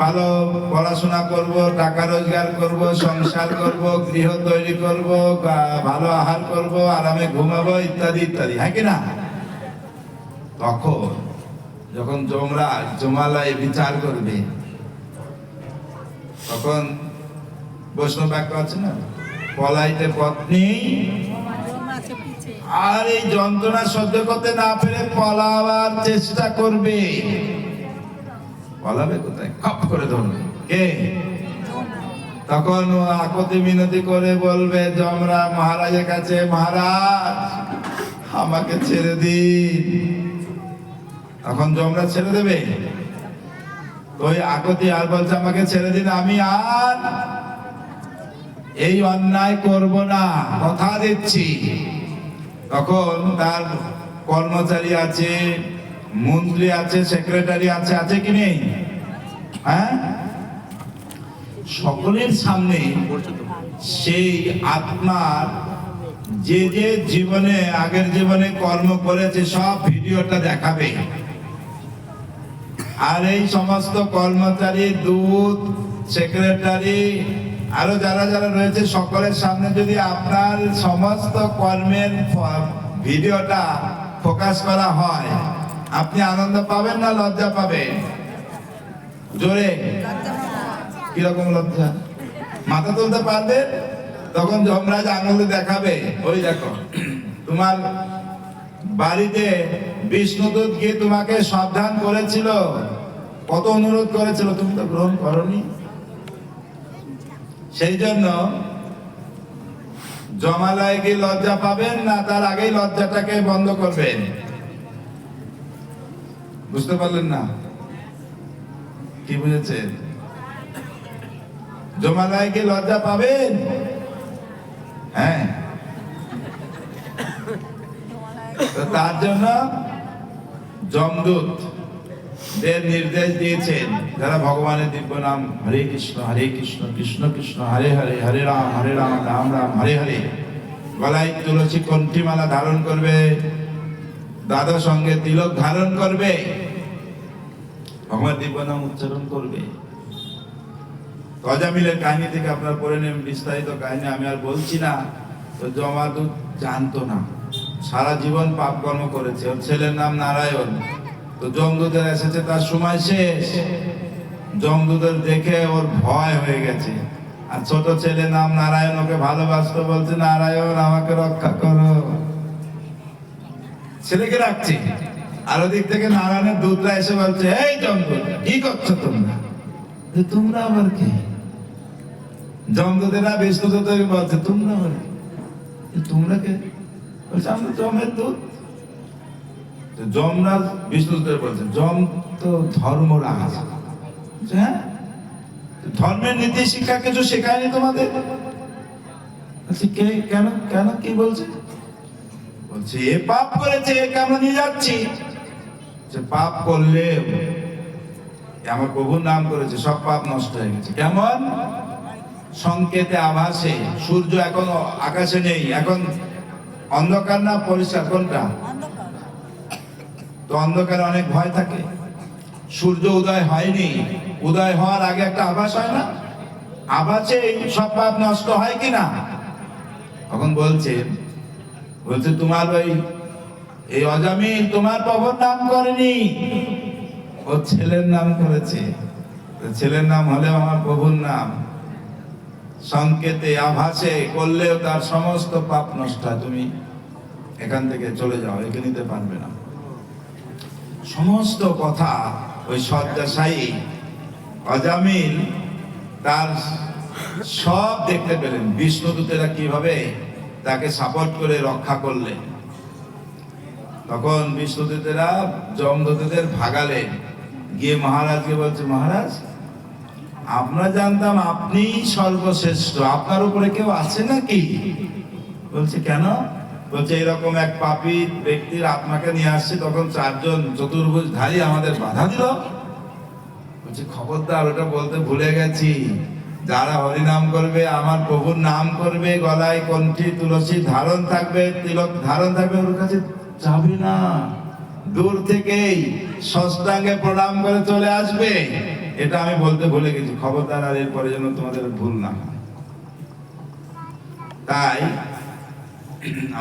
ভালো পড়াশোনা করব, টাকা রোজগার করব, সংসার করব, গৃহ তৈরি করব, ভালো আহার করব, আরামে ঘুমাবো, ইত্যাদি ইত্যাদি, হ্যাঁ কি না? তখন যখন যমরাজ জমালয়ে বিচার করবে, তখন বৈষ্ণব বাক্য আছে না, পলাইতে পত্নী, আর এই যন্ত্রণা সহ্য করতে না পেরে পলাবার চেষ্টা করবে। পলাবে কোথায়? খপ করে ধরবে কে? তখন ও আকতি মিনতি করে বলবে যমরাজ মহারাজের কাছে, মহারাজ আমাকে ছেড়ে দিন। তখন যমরাজ ছেড়ে দেবে? ওই আকতি আর বলছে আমাকে ছেড়ে দিন, আমি আর এই অন্যায় করব না, কথা দিচ্ছি। তখন তার কর্মচারী আছে, মন্ত্রী আছে, সেক্রেটারি আছে, আছে কি নেই? হ্যাঁ, সকলের সামনে সেই আত্মার যে যে জীবনে আগের জীবনে কর্ম করেছে সব ভিডিওটা দেখাবে। আর এই সমস্ত কর্মচারী, দূত, সেক্রেটারি, আরো যারা যারা রয়েছে সকলের সামনে যদি আপনার সমস্ত কর্মের ভিডিওটা ফোকাস করা হয়, আপনি আনন্দ পাবেন না লজ্জা পাবেন? জোরে কিরকম লজ্জা? মাথা তুলতে পারবে? তখন যমরাজ আঙুলে দেখাবে, ওই দেখো তোমার বাড়িতে বিষ্ণুদূত গিয়ে তোমাকে সাবধান করেছিল, কত অনুরোধ করেছিল, তুমি তো গ্রহণ করনি। সেই জন্য জমালয়ে কি লজ্জা পাবেন না তার আগেই লজ্জাটাকে বন্ধ করবেন? বুঝতে পারলেন না? কি বুঝেছেন? জমালয়ে কি লজ্জা পাবেন? হ্যাঁ, তো তার জন্য যমদূত দের নির্দেশ দিয়েছেন, যারা ভগবানের দিব্য নাম হরে কৃষ্ণ কৃষ্ণ কৃষ্ণ হরে হরে, হরে রাম রাম রাম হরে হরে, গলায় তুলসী কণ্ঠীমালা ধারণ করবে, দ্বাদশ অঙ্গে তিলক ধারণ করবে, ভগবানের দিব্য নাম উচ্চারণ করবে। অজামিলের কাহিনী থেকে আপনারা পড়ে নেন, বিস্তারিত কাহিনী আমি আর বলছি না। তো যমদূত জানতো না, সারা জীবন পাপ কর্ম করেছে, ওর ছেলের নাম নারায়ণ। তো যমদূতের এসেছে, তার সময় শেষ। যমদূতের দেখে ওর ভয় হয়ে গেছে, আর ছোট ছেলে নাম নারায়ণ, ওকে ভালোবাসতো, বলছে নারায়ণ আমাকে রক্ষা করো, ছেলেকে রাখছে। আর ওদিক থেকে নারায়ণের দূতরা এসে বলছে, এই যমদূত কি করছো তোমরা? তোমরা আবার কি? যমদূতেরা বিষ্ণুদূতকে বলছে, তোমরা আবার তোমরা কে? বলছে আমরা যমের দূত। যমরাজ বিষ্ণুদূতকে বলছে, যম তো ধর্মরাজ, হ্যাঁ, ধর্মের নীতি শিক্ষা কিছু শেখায়নি তোমাদের? কে? কেন কেন কি বলছে? বলছে এ পাপ করেছে, একে আমরা নিয়ে যাচ্ছি। পাপ করলে আমার প্রভুর নাম করেছে, সব পাপ নষ্ট হয়ে গেছে। কেমন? সংকেতে আভাসে, সূর্য এখন আকাশে নেই, এখন অন্ধকার না পরিষ্কার? কোনটা? তো অন্ধকারে অনেক ভয় থাকে। সূর্য উদয় হয়নি, উদয় হওয়ার আগে একটা আভাস হয় না? আভাসে সব পাপ নষ্ট হয় কিনা? তখন বলছে তোমার ওই এই অজামিল তোমার প্রভুর নাম করেনি, ও ছেলের নাম করেছে। ছেলের নাম হলেও আমার প্রভুর নাম। সংকেতে আভাসে করলেও তার সমস্ত পাপ নষ্ট হয়। তুমি এখান থেকে চলে যাও, একে নিতে পারবে না। সমস্ত কথা ওই শয্যাশায়ী অজামিল তার সব দেখতে পেলেন, বিষ্ণুদূতেরা কিভাবে তাকে সাপোর্ট করে রক্ষা করলেন। তখন বিষ্ণুদূতেরা যমদূতদের ভাগালেন, গিয়ে মহারাজকে বলছে, মহারাজ আমরা জানতাম আপনি সর্বশ্রেষ্ঠ, আপনার উপরে কেউ আছে নাকি? বলছে কেন? বলছে এরকম এক পাপী ব্যক্তির আত্মাকে নিয়ে আসছে, তখন চারজন চতুর্ভুজধারী আমাদের বাধা দিল। বলছে খবরদার, ওটা বলতে ভুলে গেছি, যারা হরিনাম করবে, আমার প্রভুর নাম করবে, গলায় কণ্ঠী তুলসী ধারণ থাকবে, তিলক ধারণ থাকবে, ওর কাছে যাবে না, দূর থেকেই ষষ্ঠাঙ্গে প্রণাম করে চলে আসবে। এটা আমি বলতে ভুলে গেছি, খবরদার আর এরপরে যেন তোমাদের ভুল না হয়। তাই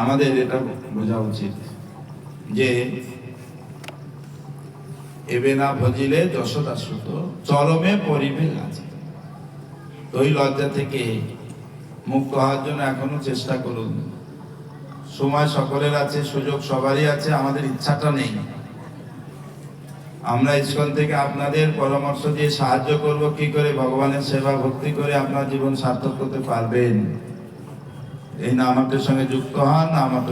আমাদের এটা বোঝা উচিত যে এবে না ভজিলে যশোদা সুত চরমে পরিবে লাজে। তো ওই লজ্জা থেকে মুক্ত হওয়ার জন্য এখনো চেষ্টা করুন। সময় সকলের আছে, সুযোগ সবারই আছে, আমাদের ইচ্ছাটা নেই। আমরা ইসকন থেকে আপনাদের পরামর্শ দিয়ে সাহায্য করব কি করে ভগবানের সেবা ভক্তি করে আপনার জীবন সার্থক করতে পারবেন। এই নামাটের সঙ্গে যুক্ত হন, নামাট